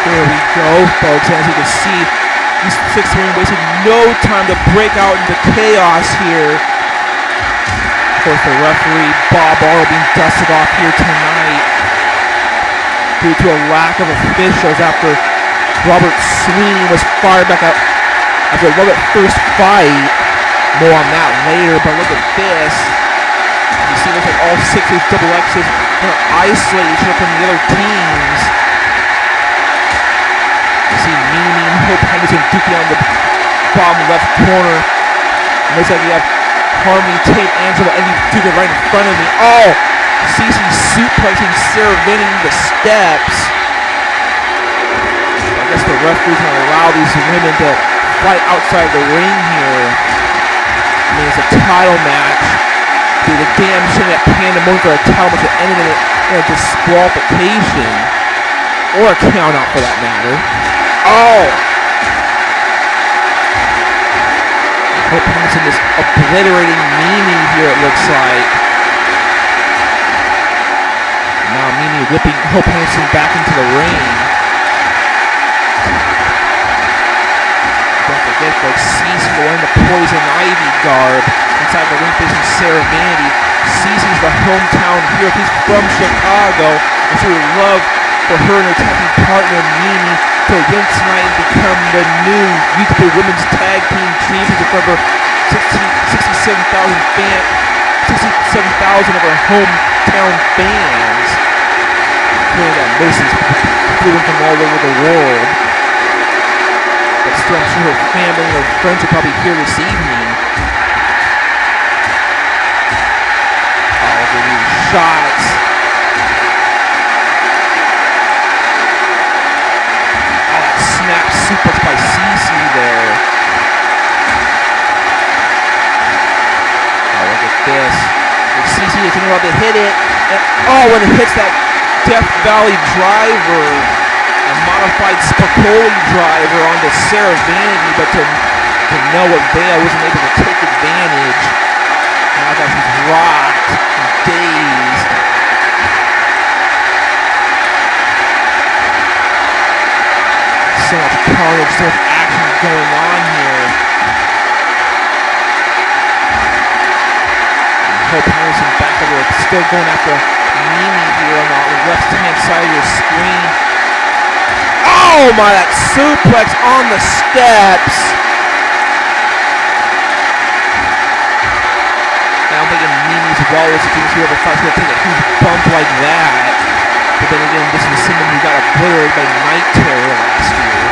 Here we go, folks. As you can see, these 6 men wasted no time to break out into chaos here. Of course, the referee, Bob Arnold, being dusted off here tonight due to a lack of officials after Robert Sweeney was fired back out after a little bit first fight. More on that later, but look at this. You see, looks like all 6 of these double X's are isolated each other from the other teams. You see Mimi and Hope Henderson duking on the bottom left corner. It looks like you have Harmony, Tate, Angela, and Duke right in front of me. Oh! Cece suplexing Sarah Vinning the steps. I guess the referee's going to allow these women to fight outside the ring here. I mean, it's a title match. Dude, the damn shame that Pandemonium for a title match that ended in a disqualification. Or a count out for that matter. Oh! Hope Henderson is obliterating Mimi here, it looks like. Now Mimi whipping Hope Henderson back into the ring. Don't forget, folks, Cece wearing the Poison Ivy garb inside the ring facing Sarah Vanity. Cece's the hometown hero. He's from Chicago, and she would love for her and her tag team partner Mimi to win tonight and become the new UWA Women's Tag Team Champions in front of her 67,000 of her hometown fans. Clearly that most of these people flew in from all over the world. But still, I'm sure her family and her friends are probably here this evening. Oh, look at these shots. Snap suplex by Cece there. Oh, look at this. And Cece is about to hit it. And, oh, when it hits that Death Valley driver, a modified Spicoli driver onto Sarah Vanity, but to Noah Vale wasn't able to take advantage. Now that she's rocked and dazed. So much carnage, so much action going on here. And Hope Henderson back over, still going after Mimi here on the left-hand side of your screen. Oh my, that suplex on the steps. Now I'm thinking Mimi's Wallace, if whoever fights will take a huge bump like that. But then again, this is someone who got obliterated by Night Terror last year.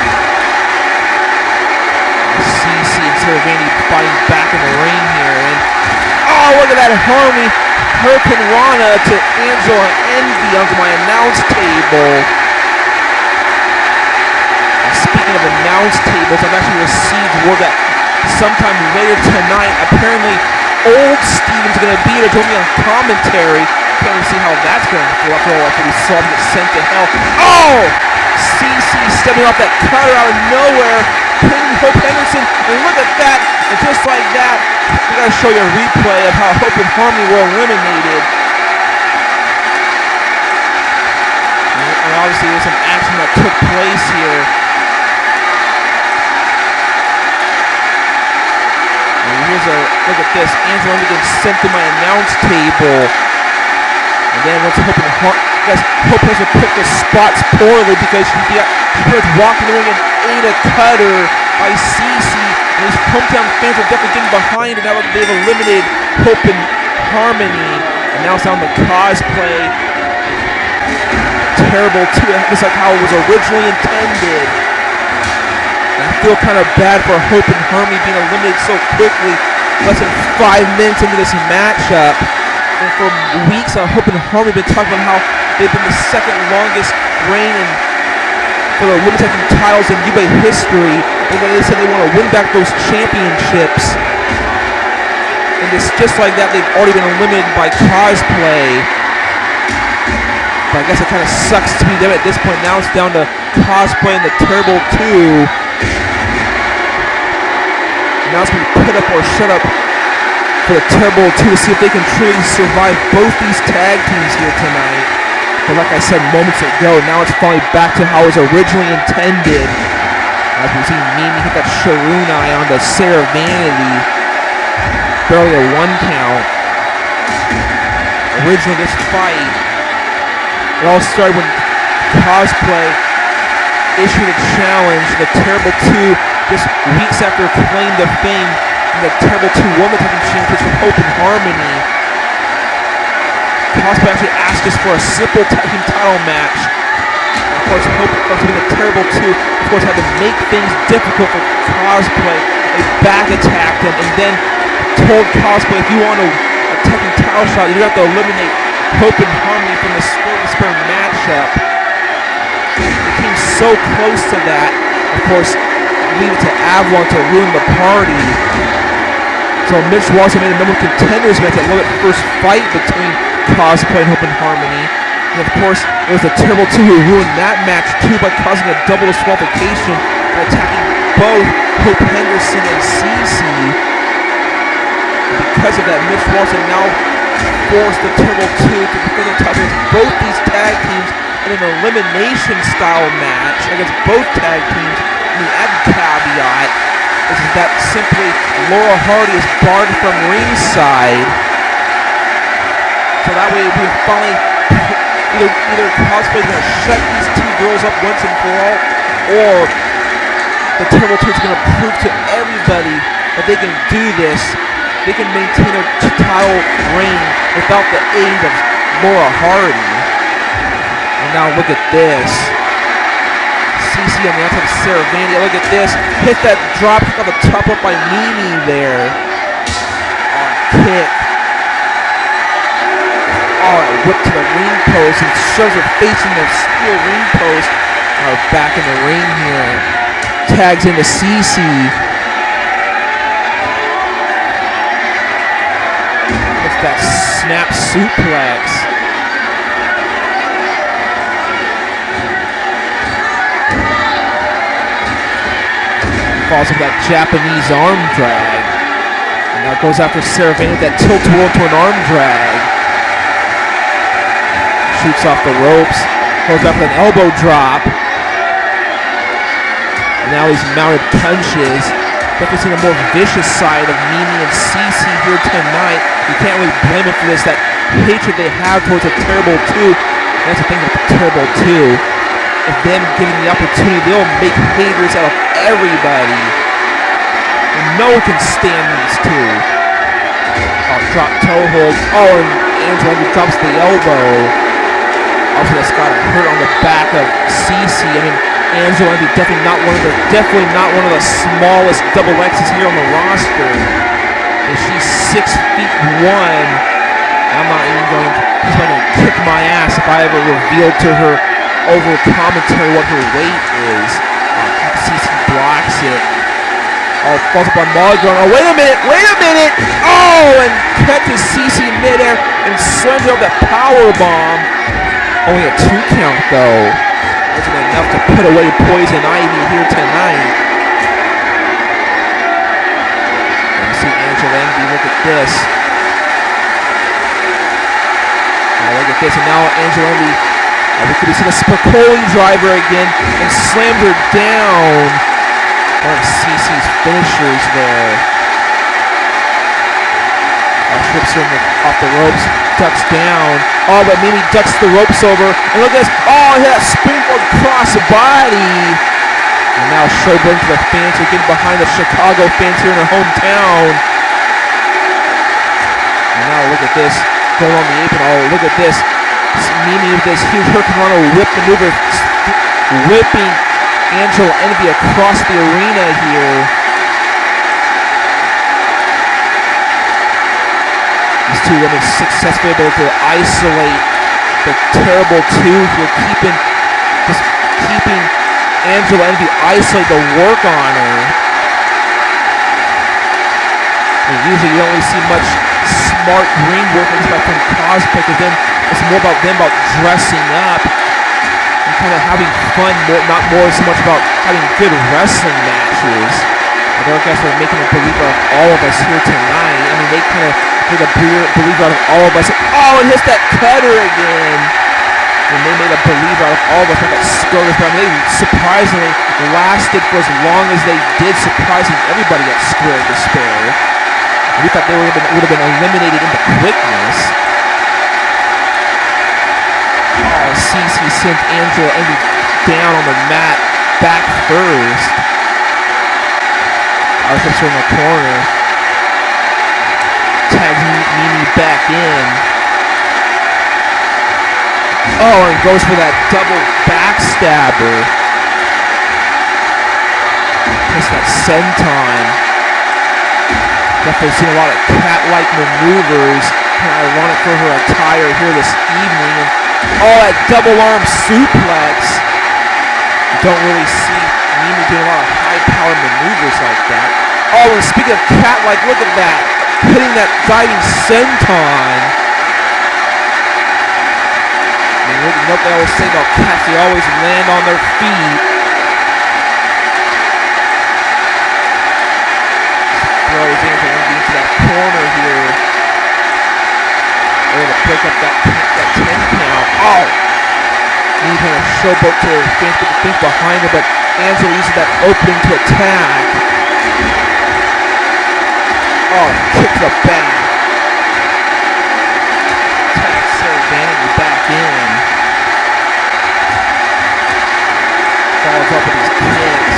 Cece and Sarah Vanity fighting back in the ring here. And oh, look at that Harmony Hurricane Rana to Angela Envy onto my announce table. And speaking of announce tables, I've actually received word that sometime later tonight, apparently Old Steven's going to be there to join me on commentary. Can't even see how that's going to go after all after we saw him get sent to hell. Oh! Cece stepping off that cutter out of nowhere, pinning Hope Henderson, and look at that, and just like that, we gotta show you a replay of how Hope and Harmony were eliminated. And obviously there's some action that took place here. And here's a look at this, Angela gets sent to my announce table. And then once Hope and Hope has to pick the spots poorly because she was walking the ring and ate a cutter by Cece. And these hometown fans are definitely getting behind it now that they've eliminated Hope and Harmony. And now it's on the cosplay. Terrible too, just like how it was originally intended. And I feel kind of bad for Hope and Harmony being eliminated so quickly, less than 5 minutes into this matchup. And for weeks, Hope and Harmony have been talking about how they've been the second longest reign for the women's tag team titles in UWA history. And they said they want to win back those championships. And it's just like that, they've already been eliminated by cosplay. But I guess it kind of sucks to be them at this point. Now it's down to cosplay and the Terrible 2. Now it's going to be put up or shut up for the Terrible 2 to see if they can truly survive both these tag teams here tonight. But like I said moments ago, now it's finally back to how it was originally intended. As we see Mimi hit that Sharunai on the Sarah Vanity. Barely a 1 count. Originally this fight, it all started when Cosplay issued a challenge, the Terrible 2, just weeks after claiming the fame in the Terrible 2 Women's Tag Team Championships with Hope and Harmony. Cosplay actually asked us for a simple tag team title match. And of course, Hope to be the Terrible 2, of course, had to make things difficult for Cosplay. They back attacked him and then told Cosplay, if you want a tag team title shot, you have to eliminate Hope and Harmony from the Spur matchup. They came so close to that. Of course, leave it to Avalon to ruin the party. So Mitch Waterson made a number of contenders match that love at first fight between Cosplay and Hope and Harmony. And of course, it was the Terrible 2 who ruined that match too by causing a double disqualification by attacking both Hope Henderson and Cece. Because of that, Mitch Waterson now forced the Terrible 2 to defend their title against both these tag teams in an elimination style match against both tag teams. And the added caveat is that simply Laura Hardy is barred from ringside. So that way we finally either Cosplay is going to shut these two girls up once and for all, or the Terrible 2 is going to prove to everybody that they can do this. They can maintain a title reign without the aid of Laura Hardy. And now look at this. Cece on the outside of Sarah Vandy. Look at this. Hit that drop kick on the top up by Mimi there. Kick. Whip to the ring post and shoves her face in the steel ring post. Back in the ring here. Tags into Cece. With that snap suplex. Falls with that Japanese arm drag. And now goes after Sarah Vandy with that tilt-a-whirl to an arm drag. Shoots off the ropes. Goes up with an elbow drop. And now he's mounted punches. Definitely seen a more vicious side of Mimi and Cece here tonight. You can't really blame him for this. That hatred they have towards the Terrible 2. That's the thing with the Terrible 2. If them given the opportunity, they'll make haters out of everybody. And no one can stand these two. Drop toe hold. And Angela drops the elbow. Also, that's got hurt on the back of Cece. I mean, Angela definitely not one of the smallest double X's here on the roster. And she's 6'1". I'm not even going to kick my ass if I ever revealed to her over commentary what her weight is. Cece blocks it. Falls up on Molly going, wait a minute! And catches Cece in midair and slams her up that power bomb. Only a 2 count though. Wasn't enough to put away Poison Ivy here tonight. And you see Angela Envy, look at this. Look at this, and now Angela Envy, we could be seeing a Spicoli driver again and slammed her down. One of Cece's finishers there. Trips her off the ropes, ducks down. But Mimi ducks the ropes over. And look at this. That springboard cross body. And now showboating to the fans who are getting behind the Chicago fans here in their hometown. And now look at this. Going on the apron. Look at this. Mimi with this huge Hurricanrana whip maneuver. Whipping Angela Envy across the arena here. These two women successfully able to isolate the Terrible 2 here, keeping Angela Envy isolated to work on her. And usually you don't really see much smart ring work from Cosplay, because then it's more about them dressing up and kind of having fun, not more so much about having good wrestling matches. Those guys were making a believer of all of us here tonight. I mean, they kind of made a believer out of all of us. And hits that cutter again. And they made a believer out of all of us that Scotus, but they surprisingly lasted for as long as they did, surprising everybody at Square Despair. We thought they would have been eliminated into quickness. Oh, CC sent Angela Envy down on the mat, back first. Out of in the corner. Tags Mimi back in. Oh, and goes for that double backstabber. Missed that senton. Definitely seen a lot of cat-like maneuvers. Ironic for her attire here this evening. And that double arm suplex. You don't really see Mimi doing a lot of high-powered maneuvers like that. Oh, and speaking of cat-like, look at that. Hitting that diving senton. You know what they always say about cats, they always land on their feet. Throws Angela Envy into that corner here. Able to break up that 10 count. Oh! Need kind of showboat to finish behind her, but Angela uses that opening to attack. Oh, kick to the back. Attack Sarah Vanity back in. Follows up with his kicks.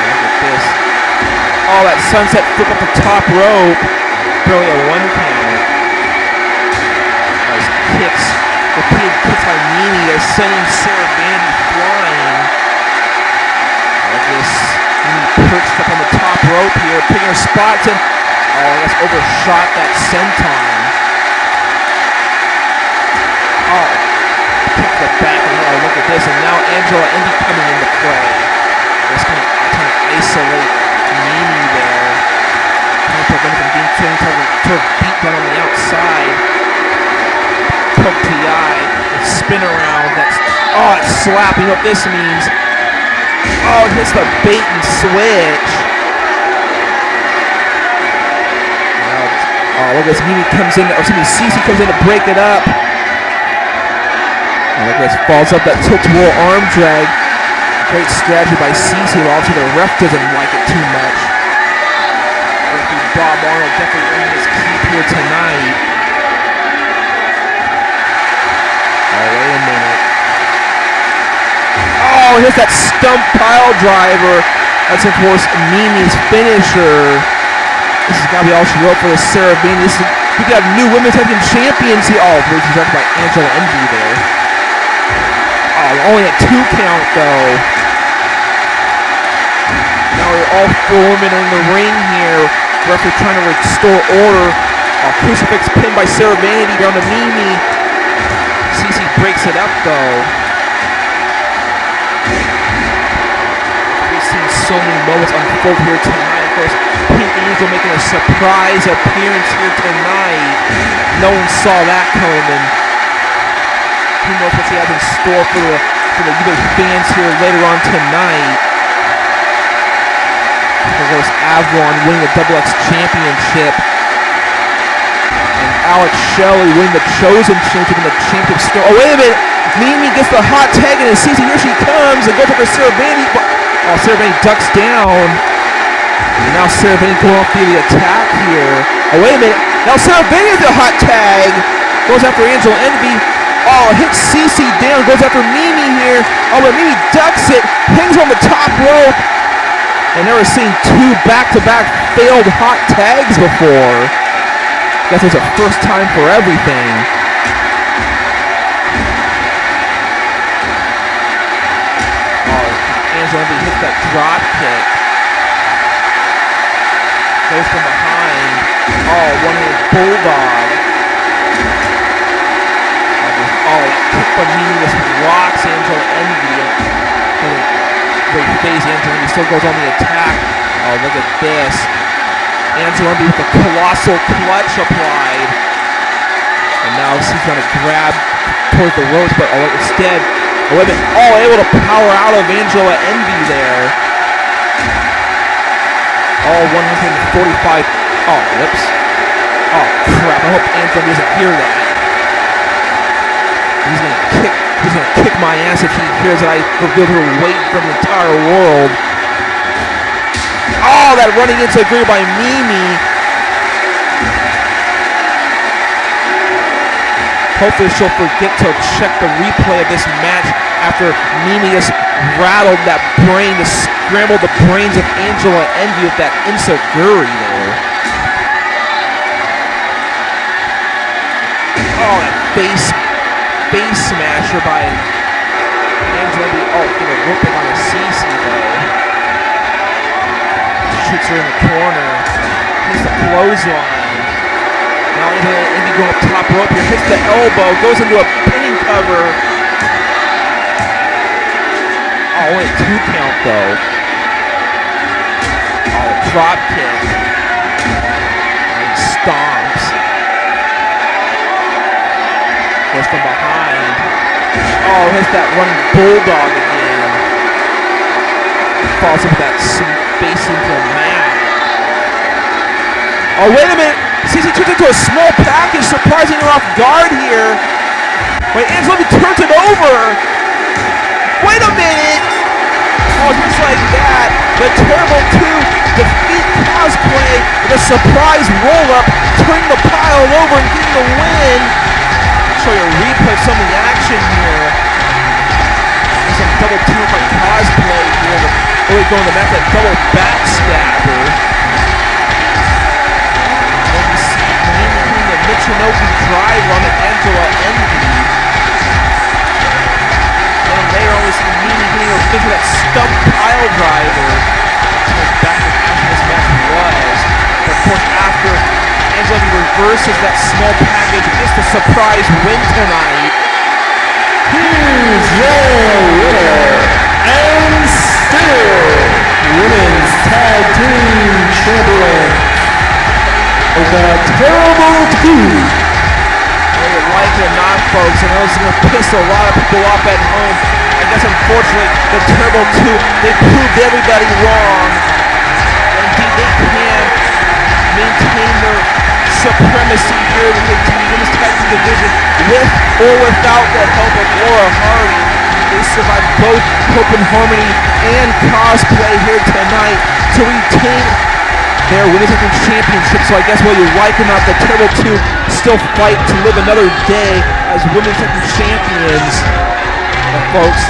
Look at this. Oh, that sunset flip up the top rope. Barely a 1 count. Those kicks, repeated kicks by Mimi. They're sending Sarah Vanity flying. Look at this. Mimi perched up on the top rope here, picking her spots, and I guess overshot that senton. Oh, kick the back, and look at this, and now Angela Envy coming into play. Just kind of isolate Mimi there. Kind of prevent from being beat down on the outside. Poke to the eye, and spin around. That slap. You know what this means? Oh, it hits the bait and switch. Now, look at this. Mimi comes in, CC comes in to break it up. Look at this, falls up that tilt-a-whirl arm drag. Great strategy by CC, but obviously the ref doesn't like it too much. Bob Arnold definitely earning his keep here tonight. Oh, wait a minute. Oh, here's that stump pile driver. That's, of course, Mimi's finisher. This has got to be all she wrote for the Sarah Vanity. We got new women's heavyweight champions here. Oh, which is directed by Angela Envy there. Only a 2 count though. Now we're all 4 women in the ring here. Referee trying to restore order. Crucifix pinned by Sarah Vanity down to Mimi. CC breaks it up though. We've seen so many moments unfold here tonight. Of course, Pink Angel making a surprise appearance here tonight. No one saw that coming. Who knows what she has in store for the UWA fans here later on tonight. Of course, Avalon winning the UWA Championship. And Alex Shelley winning the Chosen Championship in the championship still. Oh, wait a minute. Mimi gets the hot tag and sees here she comes and goes up for Sarah Vanity. Oh, Sarah Vanity ducks down. And now Sarah Vanity going off the attack here. Oh, wait a minute. Now Sarah Vanity has the hot tag. Goes after Angela Envy. Oh, hits CC down, goes after Mimi here. Oh, but Mimi ducks it, hangs on the top rope. And never seen 2 back-to-back failed hot tags before. Guess it's a first time for everything. Oh, Angela Envy hits that drop kick. Goes from behind. Oh, one-handed bulldog. Oh, kick by Mimi just rocks Angela Envy. Great phase, Angela Envy still goes on the attack. Oh, look at this. Angela Envy with the colossal clutch applied. And now she's going to grab towards the ropes, but instead, able to power out of Angela Envy there. Oh, 145. Oh, whoops. Oh crap, I hope Angela doesn't hear that. He's gonna kick my ass if he hears that I revealed her weight from the entire world. Oh, that running into agree by Mimi. Hopefully she'll forget to check the replay of this match after Mimi just rattled that brain, to scramble the brains of Angela Envy with that insecurity there. Oh, that face smasher by Angela Envy. Oh, get a whooping on a CC though. Shoots her in the corner. Hits the clothesline. Now Angela Envy going up top rope here. Hits the elbow. Goes into a pinning cover. Oh, only a 2 count though. Oh, drop kick. And stomps. Goes from behind. Oh, hits that running bulldog again. Falls into that face into the mat. Oh, wait a minute. CC turns into a small package, surprising her off guard here. Wait, Angela turns it over. Wait a minute. Oh, just like that, the Terrible 2 defeat Cosplay with a surprise roll-up, turning the pile over and getting the win. I'll show you a replay of some of the action here. There's some double team by Cosplay here. Really going to match that double backstabber. And you see Mimi doing the Michinoku driver on the Angela Envy. And later on we see Mimi getting her into that stump pile driver. Back to after this match was. But of course after Angela Envy reverses that small package, gets the surprise win tonight. Here's your winner, and still Women's Tag Team Champion, the Terrible 2. Whether you like it or not, folks, I know this is going to piss a lot of people off at home. I guess unfortunately, the Terrible 2, they proved everybody wrong. Indeed, they can maintain their supremacy here in the Women's Tag Team division with or without the help of Laura Hardy. They survived both Hope and Harmony and Cosplay here tonight to retain their Women's Tag Team Championship. So I guess whether you like it or not, the Terrible 2 still fight to live another day as Women's Tag Team Champions. And folks,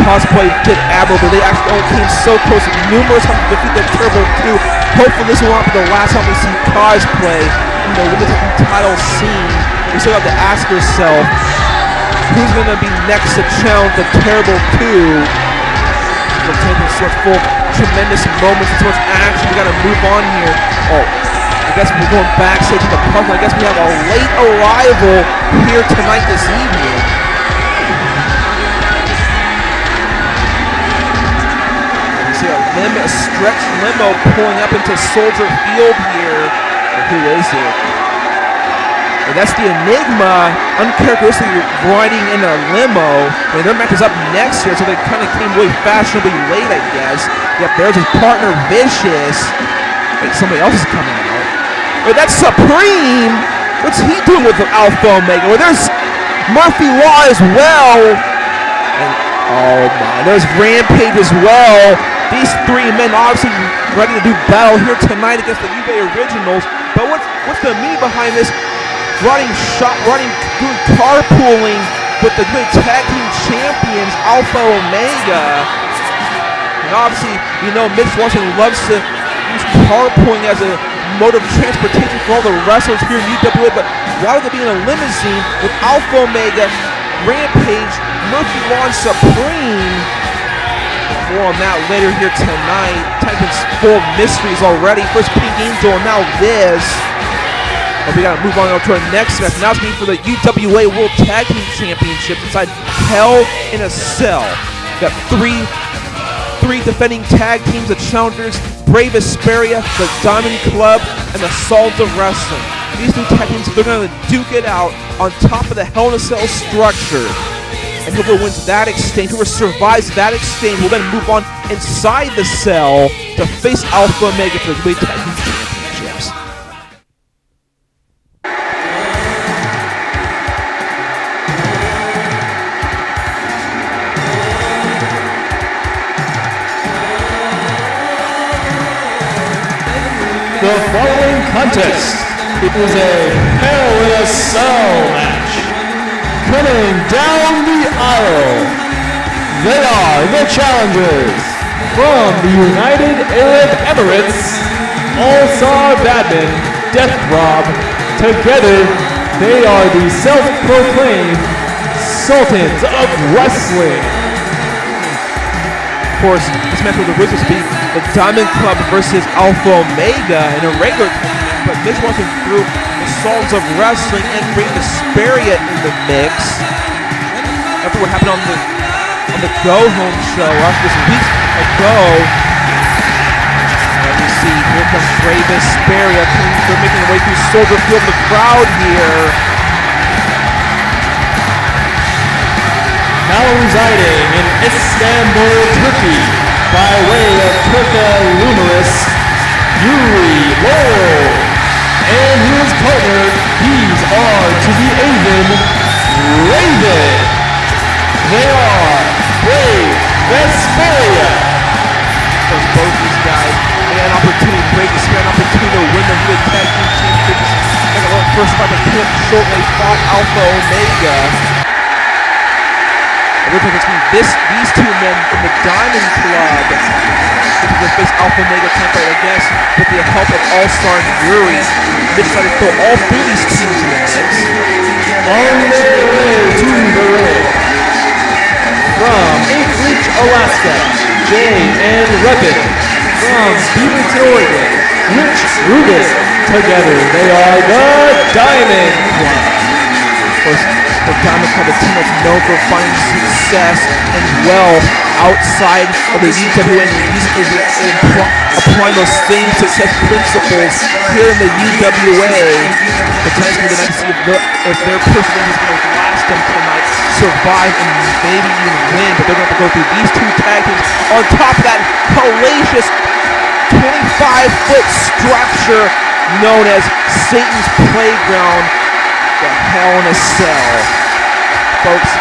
Cosplay did admirable. They actually only came so close numerous times to defeat the Terrible 2. Hopefully this will not be the last time we see Cosplay in the Women's Tag Team title scene. We still have to ask yourself, who's going to be next to challenge the Terrible 2? We're taking so full tremendous moments and so much action. We got to move on here. Oh, I guess we're going backstage in the park. I guess we have a late arrival here tonight this evening. You see a stretched limo pulling up into Soldier Field here. But who is it? And that's the Enigma, uncharacteristically riding in a limo. I mean, their match is up next here, so they kind of came really fashionably late, I guess. Yep, there's his partner, Vicious. Wait, somebody else is coming out. Wait, that's Supreme! What's he doing with Alpha Omega? Well, there's Murphy Law as well. And, oh my, there's Rampage as well. These 3 men obviously ready to do battle here tonight against the UWA Originals. But what's the meaning behind this? Doing carpooling with the good tag team champions, Alpha Omega. And obviously, you know, Mitch Waterson loves to use carpooling as a mode of transportation for all the wrestlers here in UWA, but why would they be in a limousine with Alpha Omega, Rampage, Murphy Law, and Supreme? More on that later here tonight. Titans full of mysteries already. First Pink Angel, and now this. But we gotta move on to our next match. Now it's going for the UWA World Tag Team Championship inside Hell in a Cell. Got three defending tag teams, the challengers, Brave Asperia, the Diamond Club, and the Salt of Wrestling. These 2 tag teams, they're gonna duke it out on top of the Hell in a Cell structure. And whoever wins that exchange, whoever survives that exchange, will then move on inside the cell to face Alpha Omega for the UWA Tag Team Championships. The following contest is a Hell in a Cell match. Coming down the aisle, they are the challengers from the United Arab Emirates, All-Star Badman, Death Throb. Together, they are the self-proclaimed Sultans of Wrestling. Of course, this match was originally to be the Diamond Club versus Alpha Omega in a regular tournament, but Mitch Waterson threw the Sultans of Wrestling and bring the Sparia in the mix. After what happened on the Go Home show just weeks ago. And we see here comes Bravest Sparia. They're making their way through Soldier Field, the crowd here. Now residing in Istanbul, Turkey, by way of Turka-Lumeris, UWA, and his partner, these are to the Avon Raven. They are Brave Vesperia. Both these guys, they had an opportunity to break this, an opportunity to win the World Tag Team Championships. Like a first time they couldn't shortly fought Alpha Omega. It looks like it's between these two men from the Diamond Club. This is the face Alpha Omega template, I guess, with the help of All-Star and Yuri. They decided to throw all three of these teams in the mix. On their way to the ring, from Anchorage, Alaska, Jay and Repin. From Beaverton, Oregon, Rich Rubin. Together, they are the Diamond Club. Of course, the Diamond Club, a team that's known for finding success and wealth outside of the UWA, and applying those same success principles here in the UWA. The time's going to be the night to see if their perseverance is going to last them tonight, survive, and maybe even win. But they're going to have to go through these two tag teams on top of that hellacious 25-foot structure known as Satan's Playground, the Hell in a Cell. Folks,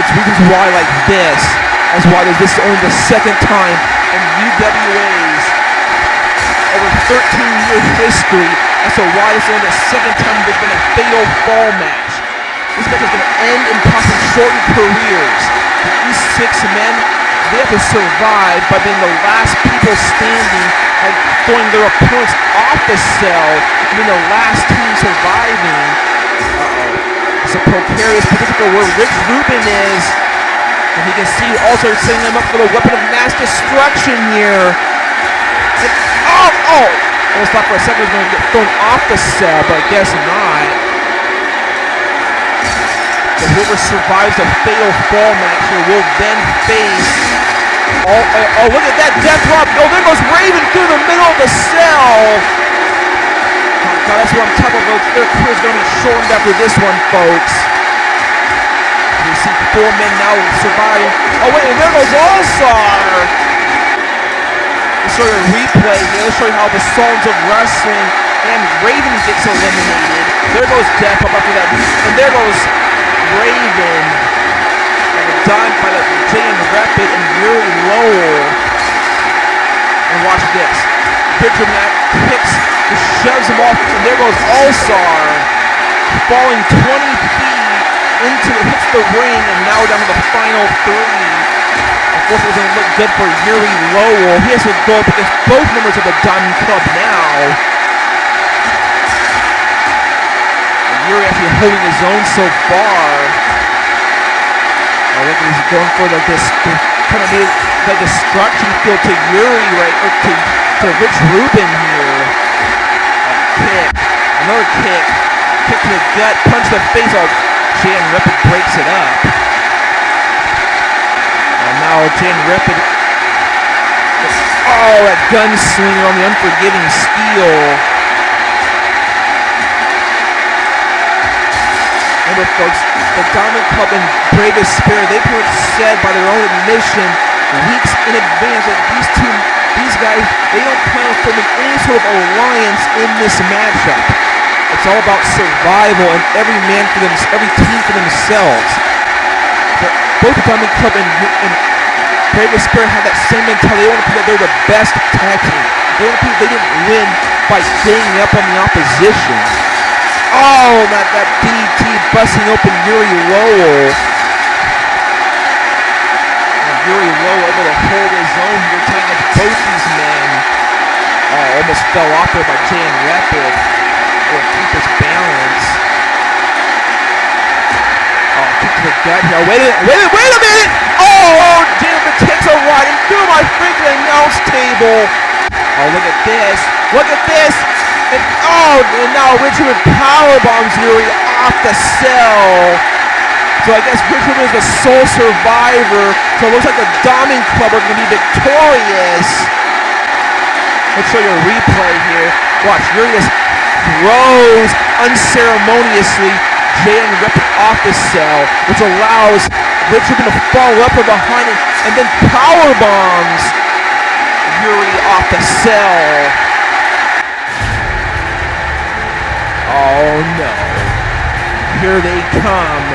it's reasons why like this, as why this is only the second time in UWA's over 13-year history as to why this is only the second time there's been a fatal fall match. This match is going to end in possibly shortened careers. These 6 men, they have to survive by being the last people standing and throwing their opponents off the cell, and being the last team surviving. It's a precarious position for where Rich Rubin is, and he can see also setting them up for the weapon of mass destruction here. And, I was thought for a second he was going to get thrown off the cell, but I guess not. So whoever survives the fatal fall match here will then face. Oh, look at that death drop. Oh, there goes Raven through the middle of the cell. God, that's what I'm talking about. Their career's going to be shortened after this one, folks. You see 4 men now surviving. Oh, wait, and there goes All-Star. Let's show you a replay here. Let's show you how the Sultans of Wrestling and Raven gets eliminated. There goes Death up after that. And there goes Raven. Done by the Jay and Rapid and Yuri Lowell. And watch this. Picture that kicks, just shoves him off, and there goes All-Star, falling 20 feet into it, hits the ring, and now we're down to the final 3. Of course, it doesn't look good for Yuri Lowell. He has to go up against both members of the Diamond Club now. And Yuri actually holding his own so far. I think he's going for like this kind of the destruction field to Yuri, right, or to Rich Rubin here. Kick, another kick to the gut, punch to the face. Jan Rapid breaks it up. And now Jan Rapid. Oh, that gunslinger on the unforgiving steel. Remember, folks, the Diamond Club and Bravest Spirit, they pretty much said by their own admission weeks in advance that these guys, they don't plan on forming any sort of alliance in this matchup. It's all about survival and every team for themselves. But both the Diamond Club and Brave Despair had that same mentality. They want to prove that they're the best tag team. They want to prove they didn't win by ganging up on the opposition. Oh, that DT busting open Yuri Lowell. And Yuri Lowell able to hold his own here, taking up both these men. Oh, almost fell off there by Jay and Rapid. Able to keep his balance. Oh, kick to the gut here. Wait a minute! Oh, Dyva takes a ride into my freaking announce table. Oh, look at this. Look at this. And now Richard powerbombs Yuri off the cell. So I guess Richard is the sole survivor. So it looks like the Diamond Club are going to be victorious. Let's show you a replay here. Watch, Yuri just throws unceremoniously Jay and Rip off the cell, which allows Richard to follow up from behind it and then powerbombs Yuri off the cell. Oh no. Here they come.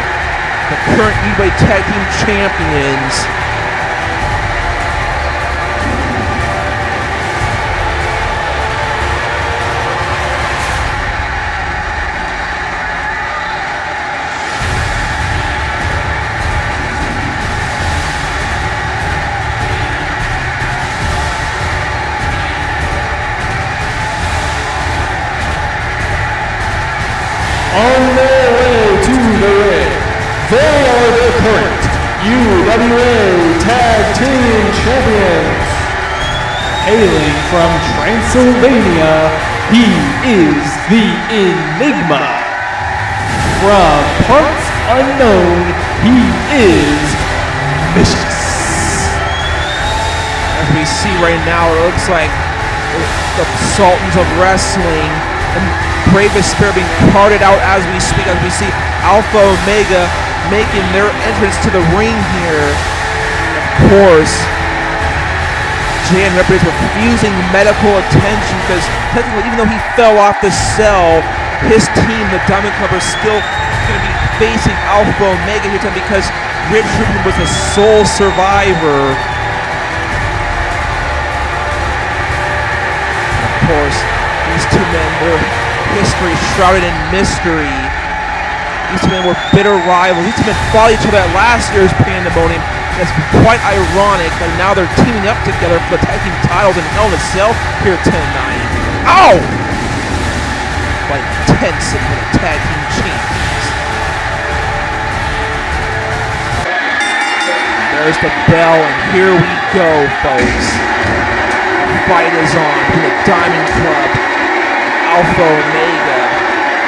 The current UWA Tag Team Champions. On their way to the ring, they are the current UWA Tag Team Champions. Hailing from Transylvania, he is the Enigma. From parts unknown, he is vicious. As we see right now, it looks like the Sultans of Wrestling and Brave Despair being carted out as we speak, as we see Alpha Omega making their entrance to the ring here. Of course, Jay and Ripper is refusing medical attention because technically, even though he fell off the cell, his team, the Diamond Club, are still going to be facing Alpha Omega here tonight because Rich Ripper was the sole survivor. Of course, these two men were history shrouded in mystery. These two men were bitter rivals. These two men fought each other at last year's Pandemonium. It's quite ironic that now they're teaming up together for the tag team titles in Hell in a Cell here tonight. Ow! Quite intense for the tag team champions. There's the bell, and here we go, folks. The fight is on for the Diamond Club. Alpha Omega.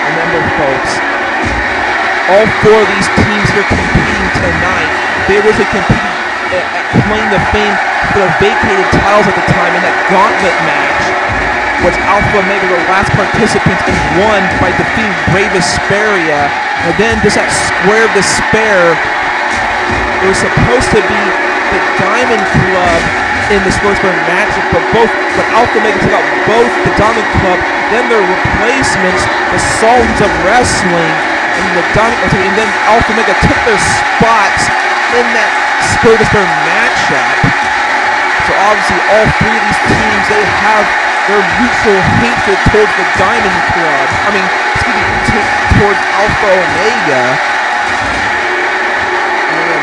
Remember, folks, all four of these teams here competing tonight, they originally competed at Claim to Fame for the vacated titles at the time in that gauntlet match, which Alpha Omega were the last participants and won by defeating Brave Desparia. And then just at Square Despair, it was supposed to be the Diamond Club in the Sportsman matchup, but Alpha Omega took out both the Diamond Club, then their replacements, the Sultans of Wrestling, and then Alpha Omega took their spots in that Square Despair matchup. So obviously all three of these teams, they have their mutual hatred towards the Diamond Club. Towards Alpha Omega.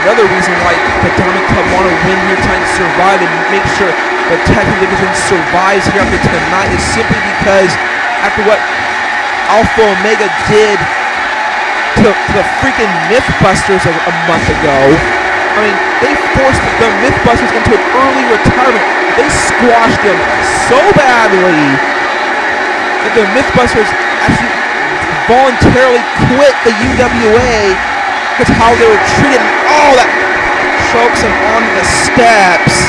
Another reason why the Diamond Club want to win here tonight to survive and make sure the tag team division survives here after tonight is simply because after what Alpha Omega did to the freaking Mythbusters a month ago, I mean, they forced the Mythbusters into an early retirement. They squashed them so badly that the Mythbusters actually voluntarily quit the UWA because how they were treated. Oh, that chokes them on the steps.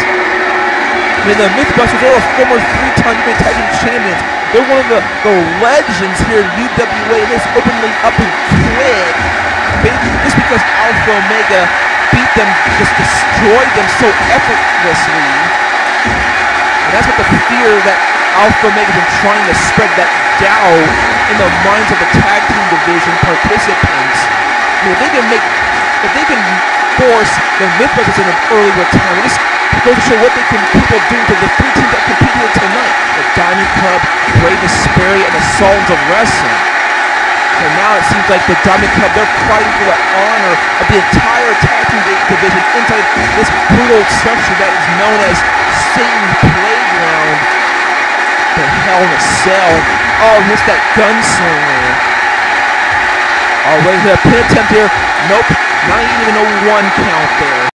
I mean, the Mythbusters, they're a former three-time UWA Tag Team Champions. They're one of the legends here in UWA, and they just openly up and quit. Just because Alpha Omega beat them, just destroyed them so effortlessly. And that's what the fear that Alpha Omega has been trying to spread, that doubt in the minds of the tag team division participants. I mean, if they can force the Mythbusters in an early retirement, just goes to show what they can people do to the three teams that compete here tonight. The Diamond Club, Brave Disparity, and the Sultans of Wrestling. So now it seems like the Diamond Club, they're fighting for the honor of the entire tag team division inside this brutal structure that is known as Satan's Playground. The Hell in a Cell. Oh, missed that gunslinger. Oh, ready for the pin attempt here. Nope, not even a 1 count there.